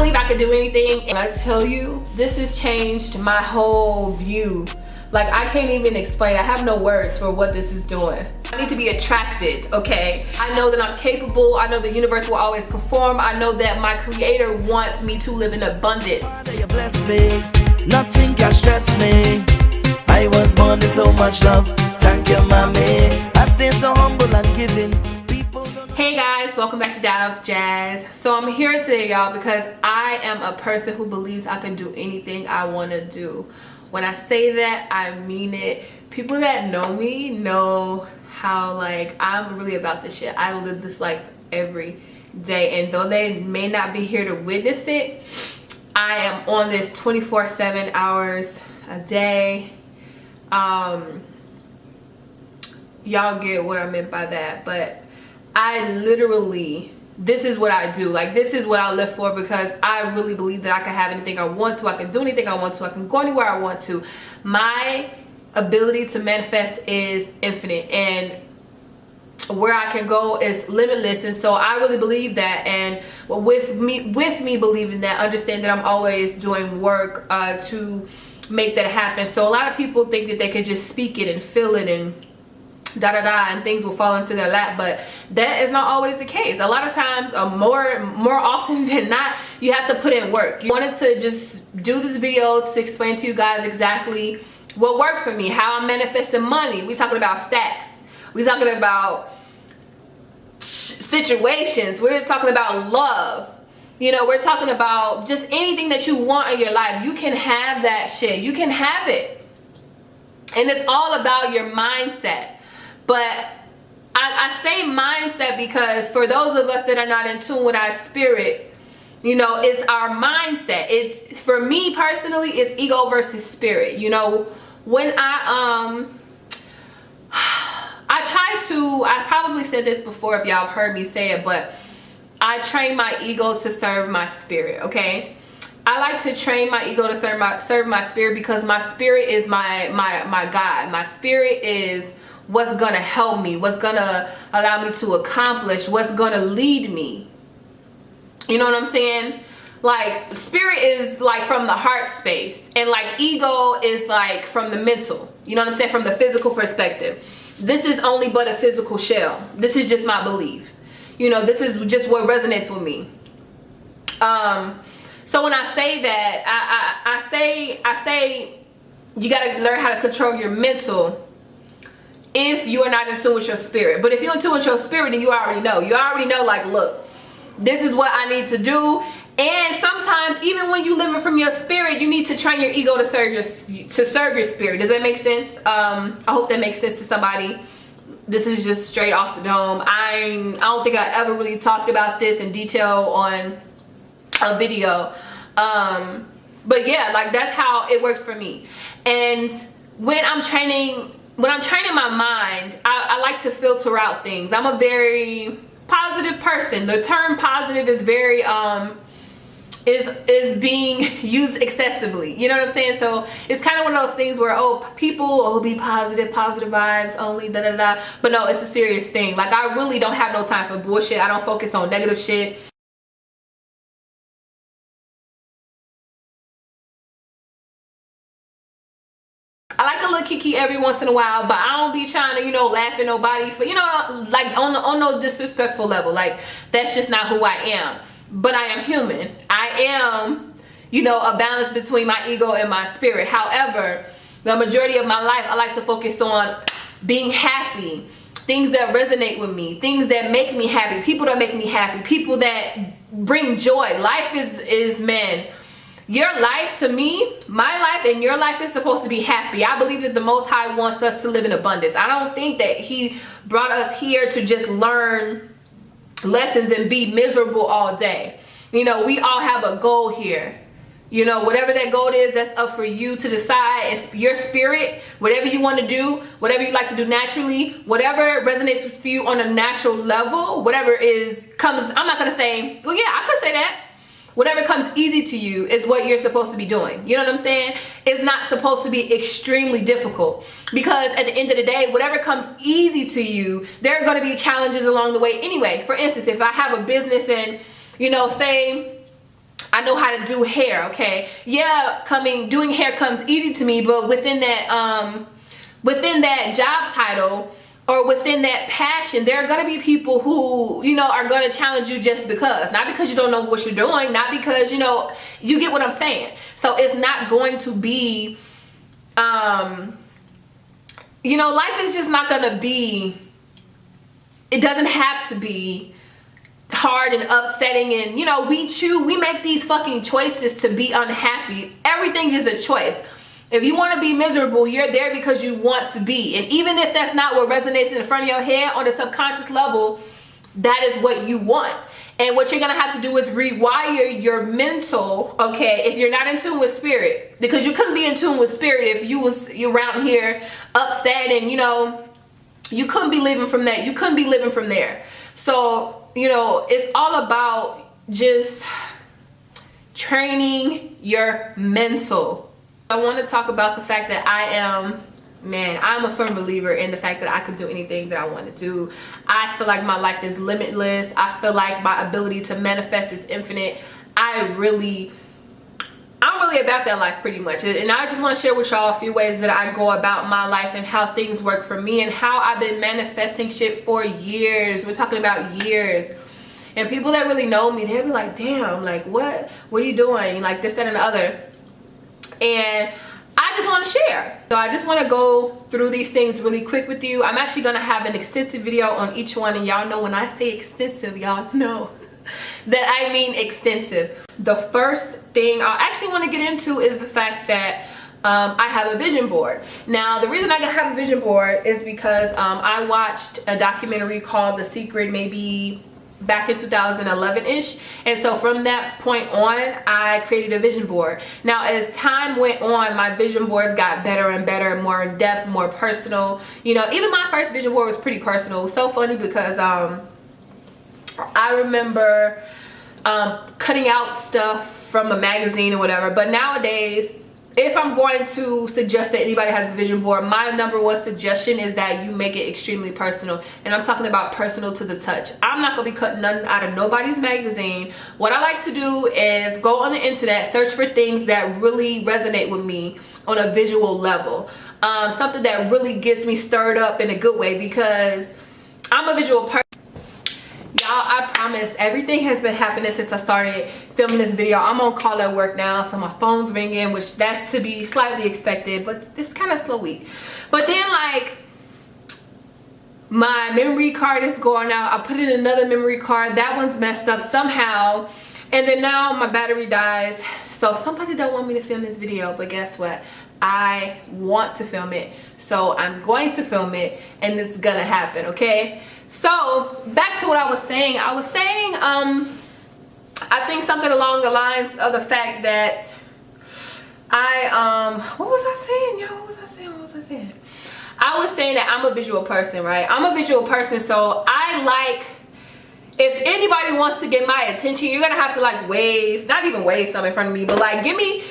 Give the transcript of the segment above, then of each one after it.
believe I could do anything, and I tell you, this has changed my whole view. Like, I can't even explain. I have no words for what this is doing. I need to be attracted, okay? I know that I'm capable. I know the universe will always perform. I know that my creator wants me to live in abundance. Father, you bless me. Nothing can stress me. I was born with so much love. Thank you, mommy. I stay so humble and giving. Hey guys, welcome back to taoofjaz. So I'm here today, y'all, because I am a person who believes I can do anything I want to do. When I say that, I mean it. People that know me know how, like, I'm really about this shit. I live this life every day, and though they may not be here to witness it, I am on this 24/7 hours a day. Y'all get what I meant by that, but I literally, this is what I do. Like, this is what I live for, because I really believe that I can have anything I want to. I can do anything I want to. I can go anywhere I want to. My ability to manifest is infinite, and where I can go is limitless. And so I really believe that, and with me believing that, understand that I'm always doing work to make that happen. So a lot of people think that they could just speak it and feel it and and things will fall into their lap, but that is not always the case. A lot of times, more often than not, you have to put in work. You wanted to just do this video to explain to you guys exactly what works for me, how I'm manifesting money. We're talking about stacks. We're talking about situations. We're talking about love. You know, we're talking about just anything that you want in your life. You can have that shit. You can have it. And it's all about your mindset. But I say mindset because for those of us that are not in tune with our spirit, you know, it's our mindset. It's, for me personally, it's ego versus spirit. You know, when I probably said this before if y'all have heard me say it, but I train my ego to serve my spirit, okay? I like to train my ego to serve my spirit, because my spirit is my guide. My spirit is what's gonna help me, what's gonna allow me to accomplish, what's gonna lead me. You know what I'm saying? Like, spirit is like from the heart space, and like ego is like from the mental. You know what I'm saying? From the physical perspective. This is only but a physical shell. This is just my belief. You know, this is just what resonates with me. So when I say that, I say you gotta learn how to control your mental if you are not in tune with your spirit. But if you're in tune with your spirit, then you already know. You already know, like, look, this is what I need to do. And sometimes, even when you living from your spirit, you need to train your ego to serve your spirit. Does that make sense? I hope that makes sense to somebody. This is just straight off the dome. I don't think I ever really talked about this in detail on a video. But yeah, like, that's how it works for me. And when I'm training my mind, I like to filter out things. I'm a very positive person. The term positive is very is being used excessively. You know what I'm saying? So it's kind of one of those things where, oh, people be positive vibes only, but no, it's a serious thing. Like, I really don't have no time for bullshit. I don't focus on negative shit. I like a little kiki every once in a while, but I don't be trying to, you know, laugh at nobody for, you know, like on no disrespectful level. Like, that's just not who I am. But I am human. I am, you know, a balance between my ego and my spirit. However, the majority of my life, I like to focus on being happy, things that resonate with me, things that make me happy, people that make me happy, people that bring joy. Life is man. Your life, to me, my life and your life is supposed to be happy. I believe that the Most High wants us to live in abundance. I don't think that He brought us here to just learn lessons and be miserable all day. You know, we all have a goal here. You know, whatever that goal is, that's up for you to decide. It's your spirit, whatever you want to do, whatever you like to do naturally, whatever resonates with you on a natural level, whatever comes, I'm not going to say, well, yeah, I could say that. Whatever comes easy to you is what you're supposed to be doing. You know what I'm saying? It's not supposed to be extremely difficult, because at the end of the day, whatever comes easy to you, there are going to be challenges along the way anyway. For instance, if I have a business and, you know, say I know how to do hair, okay? Yeah, doing hair comes easy to me, but within that job title or within that passion, there are gonna be people who, you know, are gonna challenge you just because. Not because you don't know what you're doing, not because, you know, you get what I'm saying. So it's not going to be, you know, life is just not gonna be, it doesn't have to be hard and upsetting, and you know, we make these fucking choices to be unhappy. Everything is a choice. If you want to be miserable, you're there because you want to be, and even if that's not what resonates in the front of your head, on the subconscious level, that is what you want. And what you're gonna have to do is rewire your mental, okay, if you're not in tune with spirit, because you couldn't be in tune with spirit if you're around here upset, and you know, you couldn't be living from that, you couldn't be living from there. So you know, it's all about just training your mental. I want to talk about the fact that I'm a firm believer in the fact that I could do anything that I want to do. I feel like my life is limitless. I feel like my ability to manifest is infinite. I'm really about that life pretty much, and I just want to share with y'all a few ways that I go about my life and how things work for me and how I've been manifesting shit for years. We're talking about years, and people that really know me, they'll be like, damn, like what are you doing, like this, that, and the other. And I just want to share, so I just want to go through these things really quick with you. I'm actually going to have an extensive video on each one, and y'all know when I say extensive, y'all know that I mean extensive. The first thing I actually want to get into is the fact that I have a vision board. Now, the reason I have a vision board is because I watched a documentary called The Secret maybe back in 2011-ish, and so from that point on, I created a vision board. Now, as time went on, my vision boards got better and better, more in depth, more personal. You know, even my first vision board was pretty personal. It was so funny because I remember cutting out stuff from a magazine or whatever, but nowadays, if I'm going to suggest that anybody has a vision board, my number one suggestion is that you make it extremely personal. And I'm talking about personal to the touch. I'm not gonna be cutting nothing out of nobody's magazine. What I like to do is go on the internet, search for things that really resonate with me on a visual level. Something that really gets me stirred up in a good way, because I'm a visual person. Y'all, I promise everything has been happening since I started filming this video. I'm on call at work now, so my phone's ringing, which that's to be slightly expected, but it's kind of slow week. But then, like, my memory card is going out. I put in another memory card. That one's messed up somehow. And then now my battery dies. So somebody don't want me to film this video, but guess what? I want to film it. So I'm going to film it, and it's gonna happen, okay? So back to what I was saying. I think something along the lines of the fact that what was I saying, y'all? What was I saying? I was saying that I'm a visual person, right? I'm a visual person, so I like, if anybody wants to get my attention, you're gonna have to like wave, not even wave something in front of me, but like give me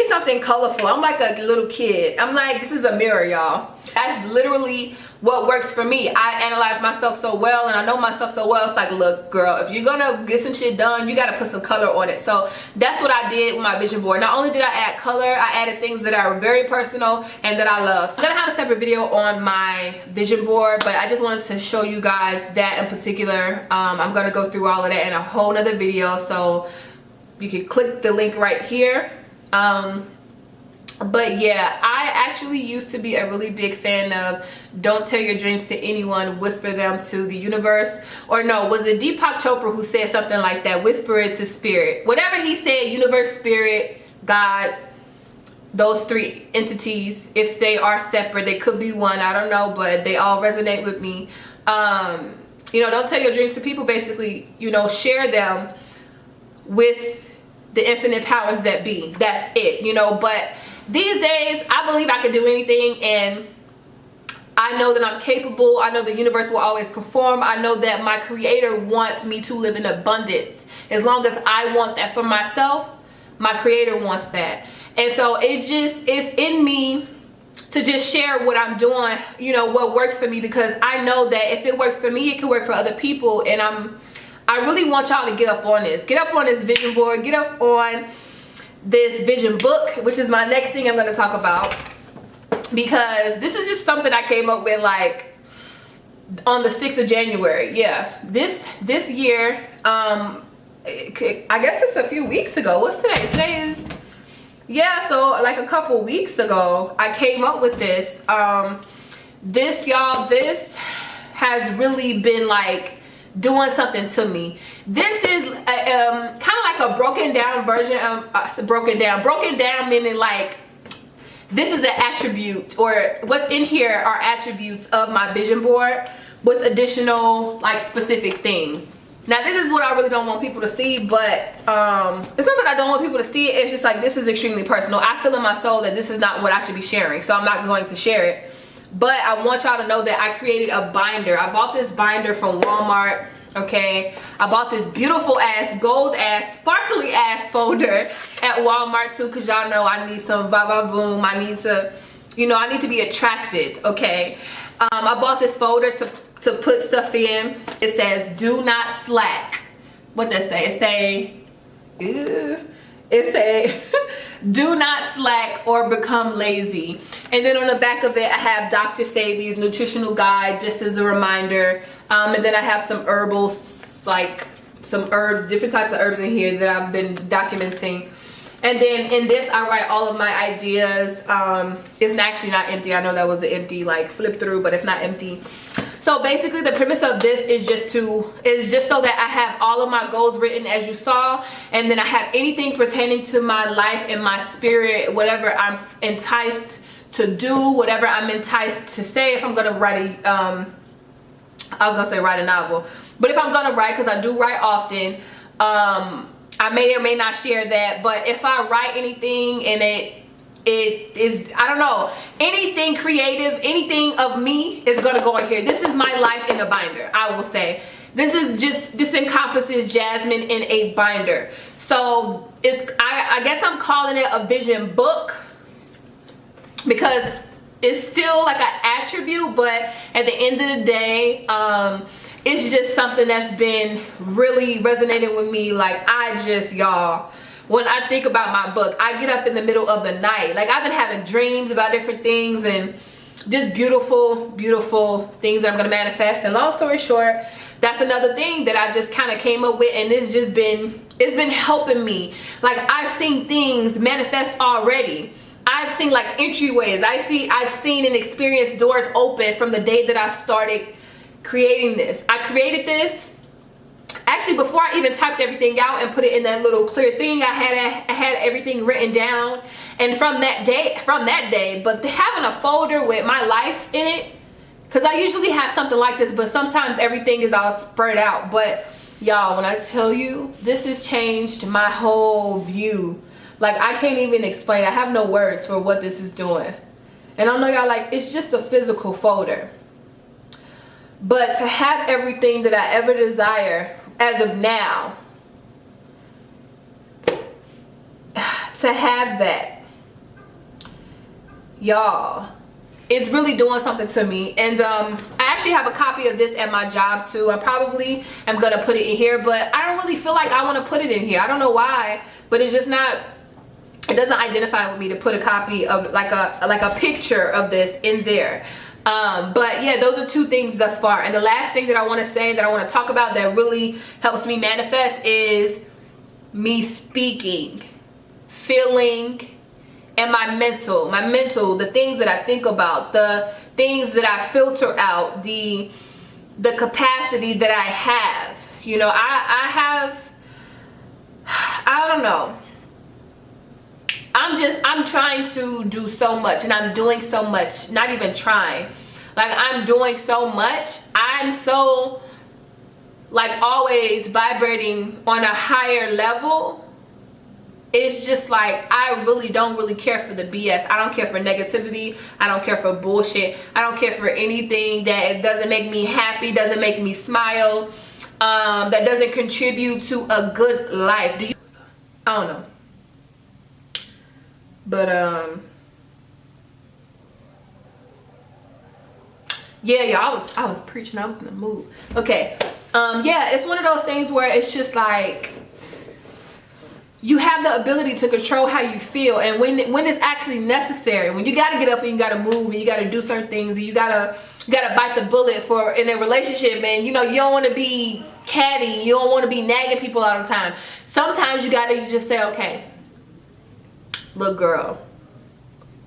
something colorful. I'm like a little kid. I'm like, this is a mirror, y'all. That's literally what works for me. I analyze myself so well, and I know myself so well. It's like, look, girl, if you're gonna get some shit done, you gotta put some color on it. So that's what I did with my vision board. Not only did I add color, I added things that are very personal and that I love. So I'm gonna have a separate video on my vision board, but I just wanted to show you guys that in particular. I'm gonna go through all of that in a whole nother video, so you can click the link right here. But yeah, I actually used to be a really big fan of don't tell your dreams to anyone, whisper them to the universe. Or no, was it Deepak Chopra who said something like that? Whisper it to spirit. Whatever he said, universe, spirit, God, those three entities, if they are separate, they could be one, I don't know, but they all resonate with me. You know, don't tell your dreams to people, basically, you know, share them with the infinite powers that be. That's it, you know. But these days, I believe I can do anything, and I know that I'm capable. I know the universe will always conform. I know that my creator wants me to live in abundance. As long as I want that for myself, my creator wants that. And so it's in me to just share what I'm doing, you know, what works for me, because I know that if it works for me, it can work for other people. And I really want y'all to get up on this. Get up on this vision board. Get up on this vision book, which is my next thing I'm going to talk about. Because this is just something I came up with like on the 6th of January. Yeah, this year, I guess it's a few weeks ago. What's today? Today is, yeah, so like a couple weeks ago, I came up with this. This, y'all, this has really been like doing something to me. This is kind of like a broken down version of broken down meaning like this is an attribute, or what's in here are attributes of my vision board with additional like specific things. Now this is what I really don't want people to see, but it's not that I don't want people to see it, it's just like this is extremely personal. I feel in my soul that this is not what I should be sharing, so I'm not going to share it. But I want y'all to know that I created a binder. I bought this binder from Walmart, okay? I bought this beautiful ass, gold ass, sparkly ass folder at Walmart too, because y'all know I need some va-va-voom. I need to, you know, I need to be attracted, okay? I bought this folder to put stuff in. It says, do not slack. What does it say? It say, do not slack or become lazy. And then on the back of it, I have Dr. Sabi's nutritional guide, just as a reminder. And then I have some herbals, like some herbs, different types of herbs in here that I've been documenting. And then in this, I write all of my ideas. It's actually not empty. I know that was the empty like flip through, but it's not empty. So basically the premise of this is just so that I have all of my goals written as you saw, and then I have anything pertaining to my life and my spirit, whatever I'm enticed to do, whatever I'm enticed to say. If I'm gonna write I was gonna say write a novel, but if I'm gonna write, because I do write often, I may or may not share that. But if I write anything and it is, I don't know, anything creative, anything of me is gonna go in here. This is my life in a binder, I will say. This encompasses Jasmine in a binder. So it's, I guess I'm calling it a vision book, because it's still like an attribute, but at the end of the day, it's just something that's been really resonating with me. Like y'all, when I think about my book, I get up in the middle of the night. Like I've been having dreams about different things and just beautiful, beautiful things that I'm gonna manifest. And long story short, that's another thing that I just kind of came up with, and it's been helping me. Like I've seen things manifest already. I've seen like entryways. I've seen and experienced doors open from the day that I started creating this. I created this actually before I even typed everything out and put it in that little clear thing. I had everything written down, and from that day, but having a folder with my life in it, because I usually have something like this, but sometimes everything is all spread out. But y'all, when I tell you, this has changed my whole view. Like I can't even explain. I have no words for what this is doing. And I know y'all like, it's just a physical folder. But to have everything that I ever desire as of now, to have that, y'all, it's really doing something to me. And I actually have a copy of this at my job too. I probably am gonna put it in here, but I don't really feel like I want to put it in here. I don't know why, but it's just not, it doesn't identify with me to put a copy of like a picture of this in there. But yeah, those are two things thus far. And the last thing that I want to say, that I want to talk about, that really helps me manifest, is me speaking, feeling, and my mental, the things that I think about, the things that I filter out, the capacity that I have. You know, I don't know. I'm trying to do so much, and I'm doing so much. Not even trying. Like, I'm doing so much. I'm so, like, always vibrating on a higher level. It's just like, I really don't really care for the BS. I don't care for negativity. I don't care for bullshit. I don't care for anything that doesn't make me happy, doesn't make me smile, that doesn't contribute to a good life. I don't know. But yeah, y'all, I was preaching. I was in the mood. Okay. yeah, it's one of those things where it's just like you have the ability to control how you feel, and when it's actually necessary, when you gotta get up and you gotta move and you gotta do certain things and you gotta bite the bullet for in a relationship, and you know you don't want to be catty, you don't want to be nagging people all the time. Sometimes you just say, okay, look girl,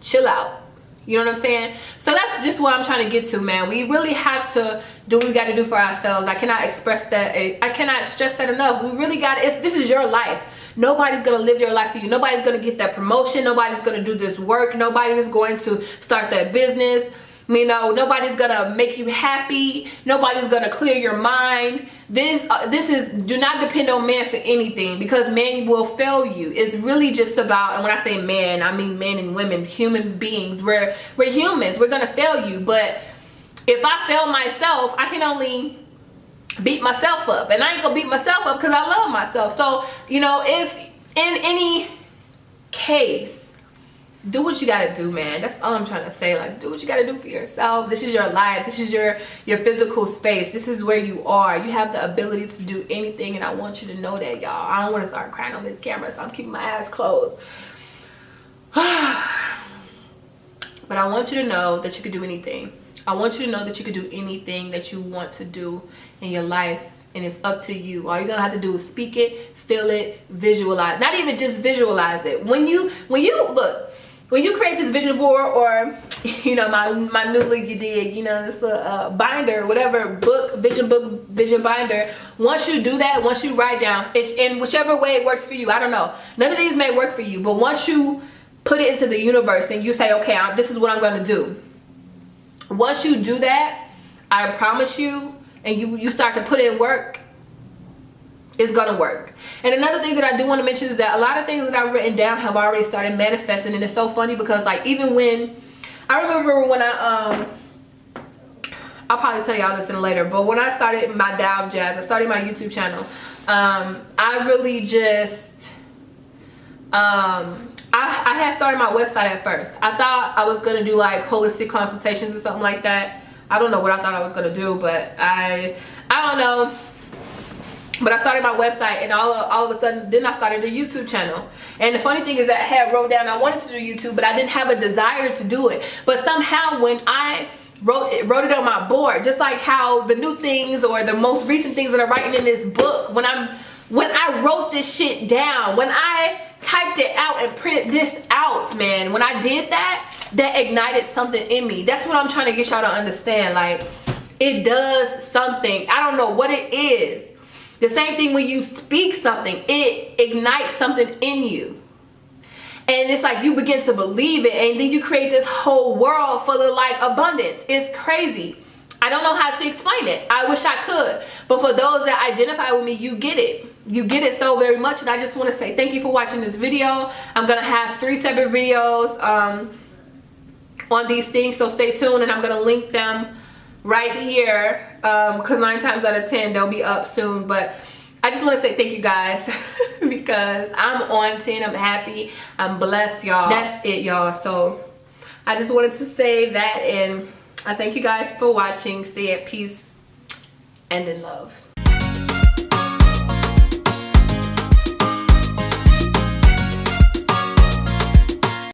chill out. You know what I'm saying? So that's just what I'm trying to get to, man. We really have to do what we got to do for ourselves. I cannot express that. I cannot stress that enough. We really got it. This is your life. Nobody's going to live your life for you. Nobody's going to get that promotion. Nobody's going to do this work. Nobody's going to start that business. You know, nobody's gonna make you happy. Nobody's gonna clear your mind. This is, do not depend on man for anything, because man will fail you. It's really just about, and when I say man, I mean men and women, human beings. We're humans. We're gonna fail you. But if I fail myself, I can only beat myself up, and I ain't gonna beat myself up because I love myself. So you know, if in any case, do what you gotta do, man. That's all I'm trying to say. Like, do what you gotta do for yourself. This is your life. This is your physical space. This is where you are. You have the ability to do anything, and I want you to know that, y'all. I don't want to start crying on this camera, so I'm keeping my eyes closed. But I want you to know that you can do anything. I want you to know that you can do anything that you want to do in your life, and it's up to you. All you're gonna have to do is speak it, feel it, visualize. Not even just visualize it. When you create this vision board, or you know, my new look you did, you know, this little binder, whatever, vision binder. Once you do that, once you write down, it's in whichever way it works for you. I don't know. None of these may work for you, but once you put it into the universe and you say, okay, this is what I'm going to do. Once you do that, I promise you, and you start to put in work, it's gonna work. And another thing that I do want to mention is that a lot of things that I've written down have already started manifesting, and it's so funny because, like, even when I remember when I'll probably tell y'all this in later, but when I started my taoofjaz, I started my YouTube channel, I really just I had started my website at first. I thought I was gonna do like holistic consultations or something like that. I don't know what I thought I was gonna do, but I don't know. But I started my website, and all of a sudden, then I started a YouTube channel. And the funny thing is that I had wrote down I wanted to do YouTube, but I didn't have a desire to do it. But somehow when I wrote it on my board, just like how the new things or the most recent things that I'm writing in this book, when I wrote this shit down, when I typed it out and printed this out, man, when I did that ignited something in me. That's what I'm trying to get y'all to understand. Like, it does something. I don't know what it is. The same thing when you speak something, it ignites something in you. And it's like you begin to believe it, and then you create this whole world full of like abundance. It's crazy. I don't know how to explain it. I wish I could. But for those that identify with me, you get it. You get it so very much. And I just want to say thank you for watching this video. I'm going to have 3 separate videos on these things, so stay tuned, and I'm going to link them right here, because 9 times out of 10 they'll be up soon. But I just want to say thank you guys because I'm on 10. I'm happy, I'm blessed, y'all. That's it, y'all. So I just wanted to say that, and I thank you guys for watching. Stay at peace and in love.